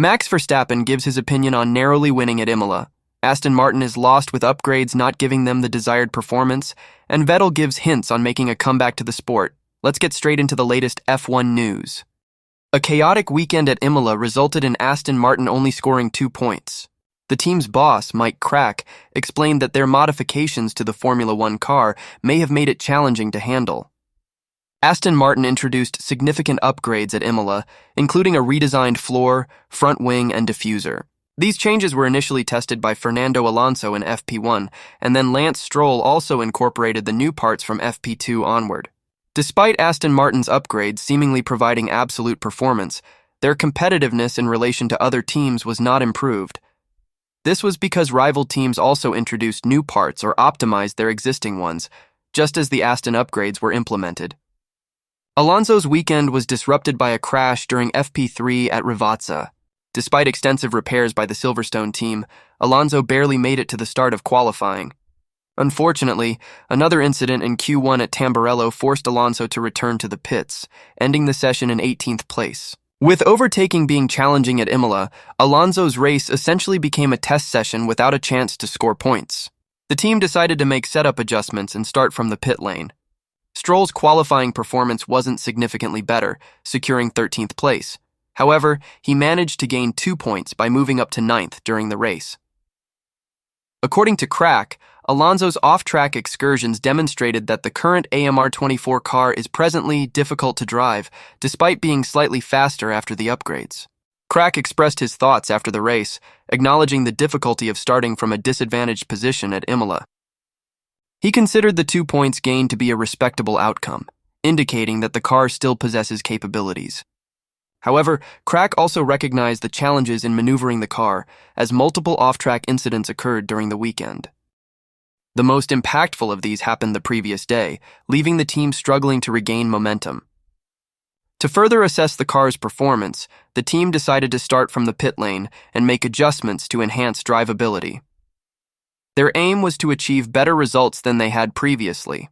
Max Verstappen gives his opinion on narrowly winning at Imola. Aston Martin is lost with upgrades not giving them the desired performance, and Vettel gives hints on making a comeback to the sport. Let's get straight into the latest F1 news. A chaotic weekend at Imola resulted in Aston Martin only scoring 2 points. The team's boss, Mike Crack, explained that their modifications to the Formula One car may have made it challenging to handle. Aston Martin introduced significant upgrades at Imola, including a redesigned floor, front wing, and diffuser. These changes were initially tested by Fernando Alonso in FP1, and then Lance Stroll also incorporated the new parts from FP2 onward. Despite Aston Martin's upgrades seemingly providing absolute performance, their competitiveness in relation to other teams was not improved. This was because rival teams also introduced new parts or optimized their existing ones, just as the Aston upgrades were implemented. Alonso's weekend was disrupted by a crash during FP3 at Rivazza. Despite extensive repairs by the Silverstone team, Alonso barely made it to the start of qualifying. Unfortunately, another incident in Q1 at Tamburello forced Alonso to return to the pits, ending the session in 18th place. With overtaking being challenging at Imola, Alonso's race essentially became a test session without a chance to score points. The team decided to make setup adjustments and start from the pit lane. Stroll's qualifying performance wasn't significantly better, securing 13th place. However, he managed to gain 2 points by moving up to 9th during the race. According to Crack, Alonso's off-track excursions demonstrated that the current AMR24 car is presently difficult to drive, despite being slightly faster after the upgrades. Crack expressed his thoughts after the race, acknowledging the difficulty of starting from a disadvantaged position at Imola. He considered the 2 points gained to be a respectable outcome, indicating that the car still possesses capabilities. However, Crack also recognized the challenges in maneuvering the car, as multiple off-track incidents occurred during the weekend. The most impactful of these happened the previous day, leaving the team struggling to regain momentum. To further assess the car's performance, the team decided to start from the pit lane and make adjustments to enhance drivability. Their aim was to achieve better results than they had previously.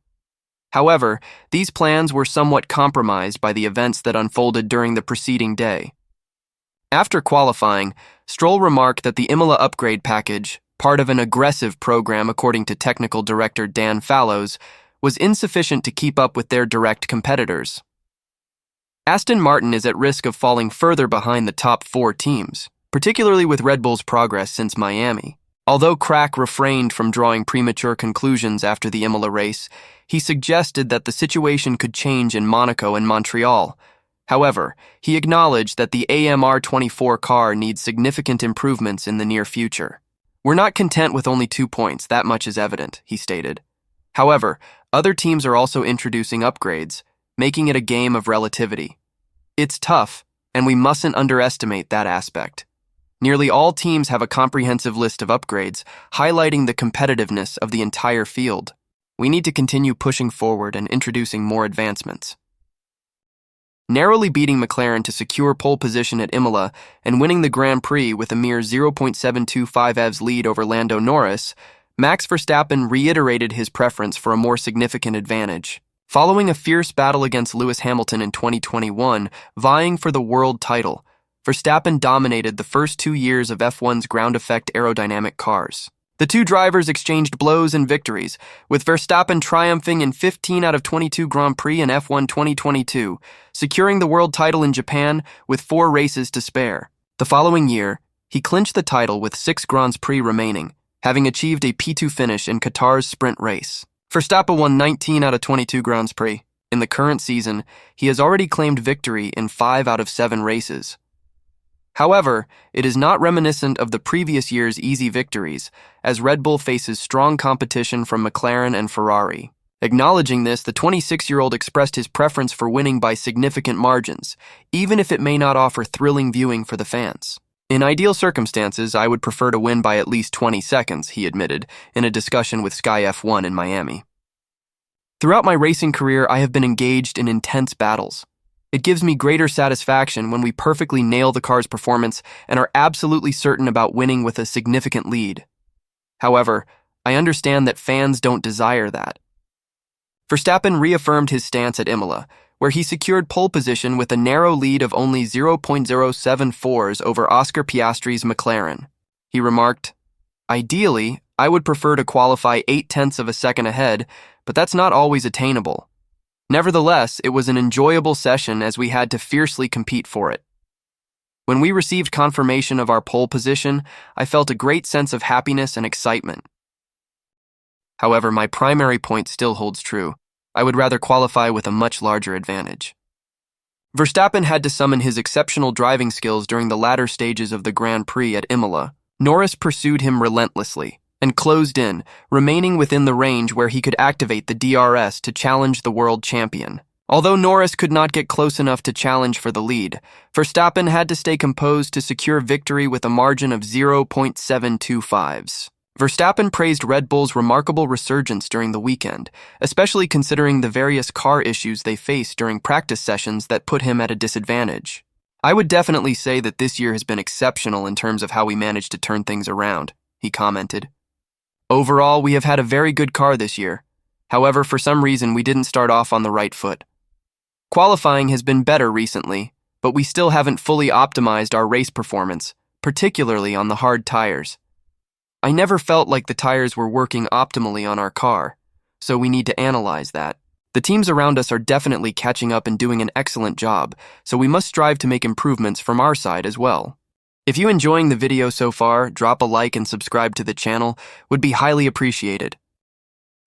However, these plans were somewhat compromised by the events that unfolded during the preceding day. After qualifying, Stroll remarked that the Imola upgrade package, part of an aggressive program according to technical director Dan Fallows, was insufficient to keep up with their direct competitors. Aston Martin is at risk of falling further behind the top 4 teams, particularly with Red Bull's progress since Miami. Although Crack refrained from drawing premature conclusions after the Imola race, he suggested that the situation could change in Monaco and Montreal. However, he acknowledged that the AMR24 car needs significant improvements in the near future. "We're not content with only 2 points, that much is evident," he stated. However, other teams are also introducing upgrades, making it a game of relativity. It's tough, and we mustn't underestimate that aspect. Nearly all teams have a comprehensive list of upgrades, highlighting the competitiveness of the entire field. We need to continue pushing forward and introducing more advancements. Narrowly beating McLaren to secure pole position at Imola and winning the Grand Prix with a mere 0.725 EVs lead over Lando Norris, Max Verstappen reiterated his preference for a more significant advantage. Following a fierce battle against Lewis Hamilton in 2021, vying for the world title, Verstappen dominated the first 2 years of F1's ground-effect aerodynamic cars. The two drivers exchanged blows and victories, with Verstappen triumphing in 15 out of 22 Grand Prix in F1 2022, securing the world title in Japan with 4 races to spare. The following year, he clinched the title with 6 Grands Prix remaining, having achieved a P2 finish in Qatar's sprint race. Verstappen won 19 out of 22 Grands Prix. In the current season, he has already claimed victory in 5 out of 7 races. However, it is not reminiscent of the previous year's easy victories, as Red Bull faces strong competition from McLaren and Ferrari. Acknowledging this, the 26-year-old expressed his preference for winning by significant margins, even if it may not offer thrilling viewing for the fans. "In ideal circumstances, I would prefer to win by at least 20 seconds, he admitted, in a discussion with Sky F1 in Miami. "Throughout my racing career, I have been engaged in intense battles. It gives me greater satisfaction when we perfectly nail the car's performance and are absolutely certain about winning with a significant lead. However, I understand that fans don't desire that." Verstappen reaffirmed his stance at Imola, where he secured pole position with a narrow lead of only 0.074s over Oscar Piastri's McLaren. He remarked, "Ideally, I would prefer to qualify 0.8 of a second ahead, but that's not always attainable. Nevertheless, it was an enjoyable session as we had to fiercely compete for it." When we received confirmation of our pole position, I felt a great sense of happiness and excitement. However, my primary point still holds true. I would rather qualify with a much larger advantage. Verstappen had to summon his exceptional driving skills during the latter stages of the Grand Prix at Imola. Norris pursued him relentlessly and closed in, remaining within the range where he could activate the DRS to challenge the world champion. Although Norris could not get close enough to challenge for the lead, Verstappen had to stay composed to secure victory with a margin of 0.725s. Verstappen praised Red Bull's remarkable resurgence during the weekend, especially considering the various car issues they faced during practice sessions that put him at a disadvantage. "I would definitely say that this year has been exceptional in terms of how we managed to turn things around," he commented. "Overall, we have had a very good car this year. However, for some reason, we didn't start off on the right foot. Qualifying has been better recently, but we still haven't fully optimized our race performance, particularly on the hard tires. I never felt like the tires were working optimally on our car, so we need to analyze that. The teams around us are definitely catching up and doing an excellent job, so we must strive to make improvements from our side as well." If you're enjoying the video so far, drop a like and subscribe to the channel, would be highly appreciated.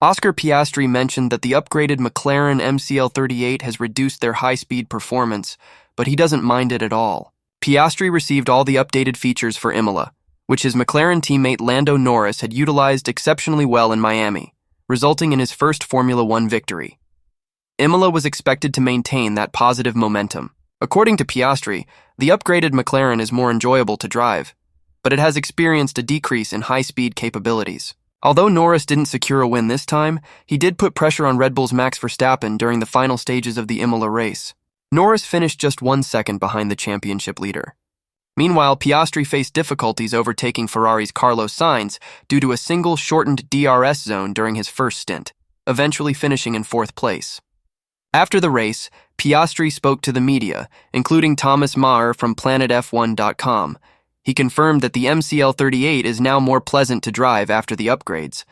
Oscar Piastri mentioned that the upgraded McLaren MCL38 has reduced their high-speed performance, but he doesn't mind it at all. Piastri received all the updated features for Imola, which his McLaren teammate Lando Norris had utilized exceptionally well in Miami, resulting in his first Formula One victory. Imola was expected to maintain that positive momentum. According to Piastri, the upgraded McLaren is more enjoyable to drive, but it has experienced a decrease in high-speed capabilities. Although Norris didn't secure a win this time, he did put pressure on Red Bull's Max Verstappen during the final stages of the Imola race. Norris finished just 1 second behind the championship leader. Meanwhile, Piastri faced difficulties overtaking Ferrari's Carlos Sainz due to a single shortened DRS zone during his first stint, eventually finishing in 4th place. After the race, Piastri spoke to the media, including Thomas Maher from PlanetF1.com. He confirmed that the MCL38 is now more pleasant to drive after the upgrades.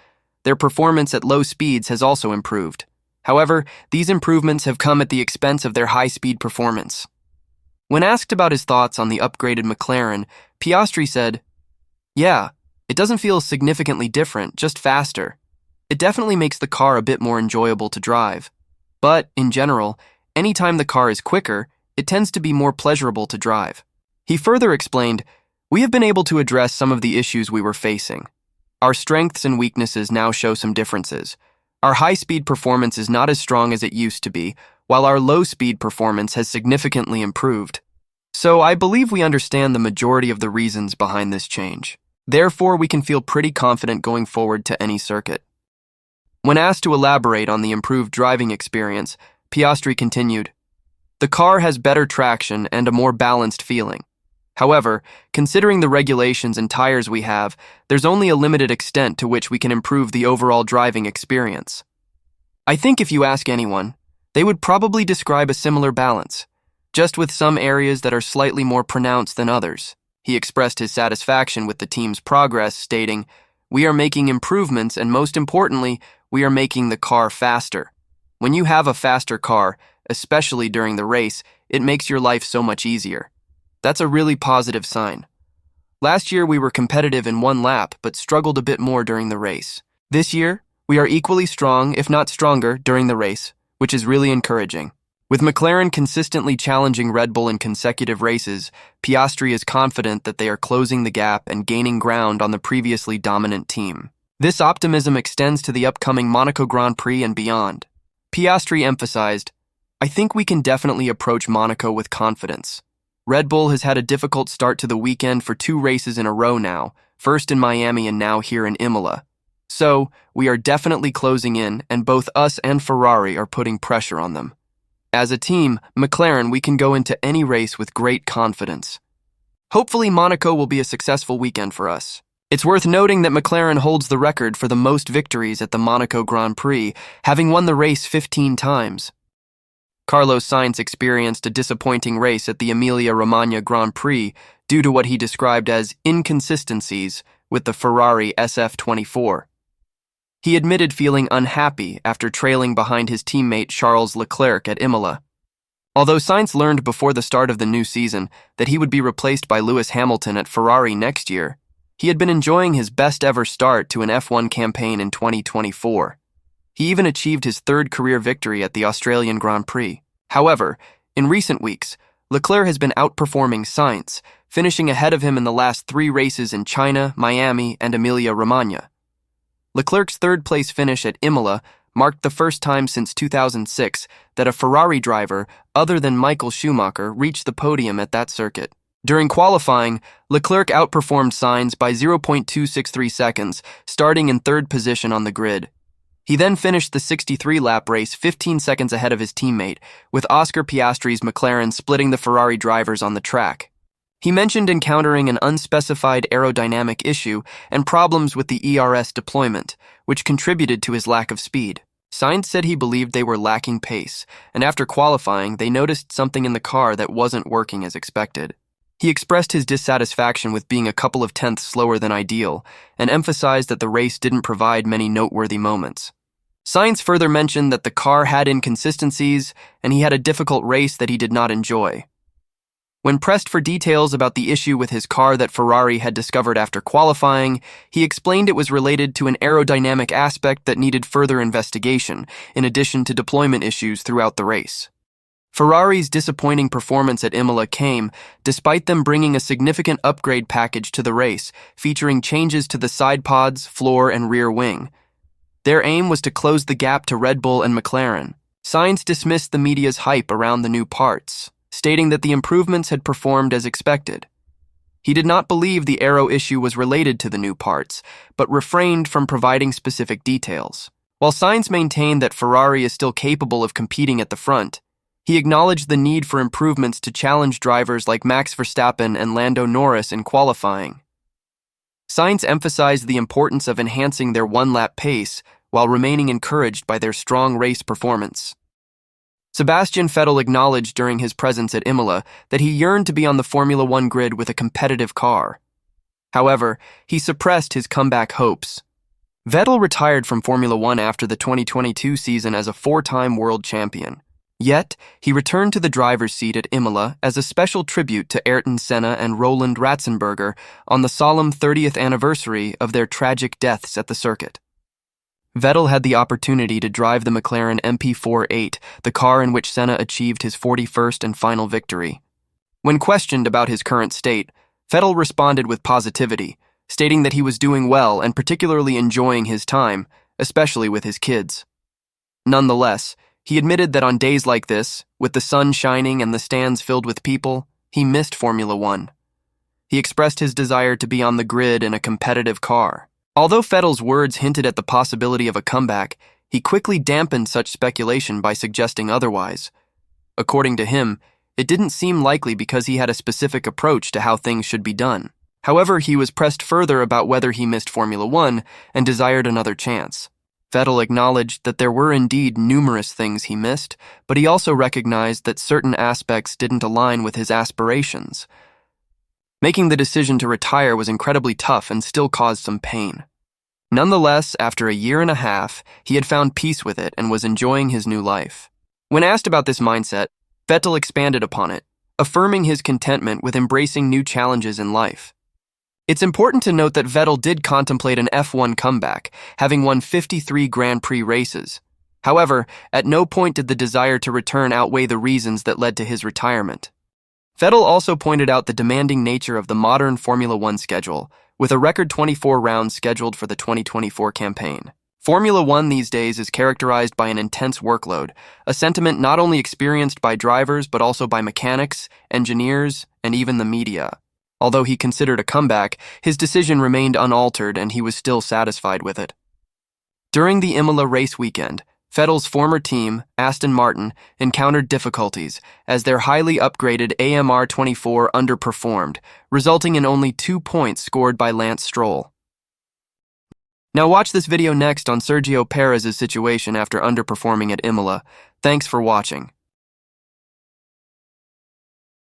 Their performance at low speeds has also improved. However, these improvements have come at the expense of their high-speed performance. When asked about his thoughts on the upgraded McLaren, Piastri said, "Yeah, it doesn't feel significantly different, just faster. It definitely makes the car a bit more enjoyable to drive. But, in general, anytime the car is quicker, it tends to be more pleasurable to drive." He further explained, "We have been able to address some of the issues we were facing. Our strengths and weaknesses now show some differences. Our high-speed performance is not as strong as it used to be, while our low-speed performance has significantly improved. So I believe we understand the majority of the reasons behind this change. Therefore, we can feel pretty confident going forward to any circuit." When asked to elaborate on the improved driving experience, Piastri continued, "The car has better traction and a more balanced feeling. However, considering the regulations and tires we have, there's only a limited extent to which we can improve the overall driving experience. I think if you ask anyone, they would probably describe a similar balance, just with some areas that are slightly more pronounced than others." He expressed his satisfaction with the team's progress, stating, "We are making improvements and most importantly, we are making the car faster. When you have a faster car, especially during the race, it makes your life so much easier. That's a really positive sign. Last year we were competitive in 1 lap but struggled a bit more during the race. This year, we are equally strong, if not stronger, during the race, which is really encouraging." With McLaren consistently challenging Red Bull in consecutive races, Piastri is confident that they are closing the gap and gaining ground on the previously dominant team. This optimism extends to the upcoming Monaco Grand Prix and beyond. Piastri emphasized, "I think we can definitely approach Monaco with confidence. Red Bull has had a difficult start to the weekend for 2 races in a row now, first in Miami and now here in Imola. So, we are definitely closing in, and both us and Ferrari are putting pressure on them. As a team, McLaren, we can go into any race with great confidence. Hopefully Monaco will be a successful weekend for us." It's worth noting that McLaren holds the record for the most victories at the Monaco Grand Prix, having won the race 15 times. Carlos Sainz experienced a disappointing race at the Emilia-Romagna Grand Prix due to what he described as inconsistencies with the Ferrari SF24. He admitted feeling unhappy after trailing behind his teammate Charles Leclerc at Imola. Although Sainz learned before the start of the new season that he would be replaced by Lewis Hamilton at Ferrari next year, he had been enjoying his best-ever start to an F1 campaign in 2024. He even achieved his third career victory at the Australian Grand Prix. However, in recent weeks, Leclerc has been outperforming Sainz, finishing ahead of him in the last 3 races in China, Miami, and Emilia-Romagna. Leclerc's third-place finish at Imola marked the first time since 2006 that a Ferrari driver, other than Michael Schumacher, reached the podium at that circuit. During qualifying, Leclerc outperformed Sainz by 0.263 seconds, starting in third position on the grid. He then finished the 63-lap race 15 seconds ahead of his teammate, with Oscar Piastri's McLaren splitting the Ferrari drivers on the track. He mentioned encountering an unspecified aerodynamic issue and problems with the ERS deployment, which contributed to his lack of speed. Sainz said he believed they were lacking pace, and after qualifying, they noticed something in the car that wasn't working as expected. He expressed his dissatisfaction with being a couple of tenths slower than ideal, and emphasized that the race didn't provide many noteworthy moments. Sainz further mentioned that the car had inconsistencies, and he had a difficult race that he did not enjoy. When pressed for details about the issue with his car that Ferrari had discovered after qualifying, he explained it was related to an aerodynamic aspect that needed further investigation, in addition to deployment issues throughout the race. Ferrari's disappointing performance at Imola came despite them bringing a significant upgrade package to the race, featuring changes to the side pods, floor, and rear wing. Their aim was to close the gap to Red Bull and McLaren. Sainz dismissed the media's hype around the new parts, stating that the improvements had performed as expected. He did not believe the aero issue was related to the new parts, but refrained from providing specific details. While Sainz maintained that Ferrari is still capable of competing at the front, he acknowledged the need for improvements to challenge drivers like Max Verstappen and Lando Norris in qualifying. Sainz emphasized the importance of enhancing their one-lap pace while remaining encouraged by their strong race performance. Sebastian Vettel acknowledged during his presence at Imola that he yearned to be on the Formula One grid with a competitive car. However, he suppressed his comeback hopes. Vettel retired from Formula One after the 2022 season as a 4-time world champion. Yet, he returned to the driver's seat at Imola as a special tribute to Ayrton Senna and Roland Ratzenberger on the solemn 30th anniversary of their tragic deaths at the circuit. Vettel had the opportunity to drive the McLaren MP48, the car in which Senna achieved his 41st and final victory. When questioned about his current state, Vettel responded with positivity, stating that he was doing well and particularly enjoying his time, especially with his kids. Nonetheless, he admitted that on days like this, with the sun shining and the stands filled with people, he missed Formula One. He expressed his desire to be on the grid in a competitive car. Although Vettel's words hinted at the possibility of a comeback, he quickly dampened such speculation by suggesting otherwise. According to him, it didn't seem likely because he had a specific approach to how things should be done. However, he was pressed further about whether he missed Formula One and desired another chance. Vettel acknowledged that there were indeed numerous things he missed, but he also recognized that certain aspects didn't align with his aspirations. Making the decision to retire was incredibly tough and still caused some pain. Nonetheless, after a year and a half, he had found peace with it and was enjoying his new life. When asked about this mindset, Vettel expanded upon it, affirming his contentment with embracing new challenges in life. It's important to note that Vettel did contemplate an F1 comeback, having won 53 Grand Prix races. However, at no point did the desire to return outweigh the reasons that led to his retirement. Vettel also pointed out the demanding nature of the modern Formula One schedule, with a record 24 rounds scheduled for the 2024 campaign. Formula One these days is characterized by an intense workload, a sentiment not only experienced by drivers but also by mechanics, engineers, and even the media. Although he considered a comeback, his decision remained unaltered and he was still satisfied with it. During the Imola race weekend, Vettel's former team, Aston Martin, encountered difficulties as their highly upgraded AMR24 underperformed, resulting in only 2 points scored by Lance Stroll. Now watch this video next on Sergio Perez's situation after underperforming at Imola. Thanks for watching.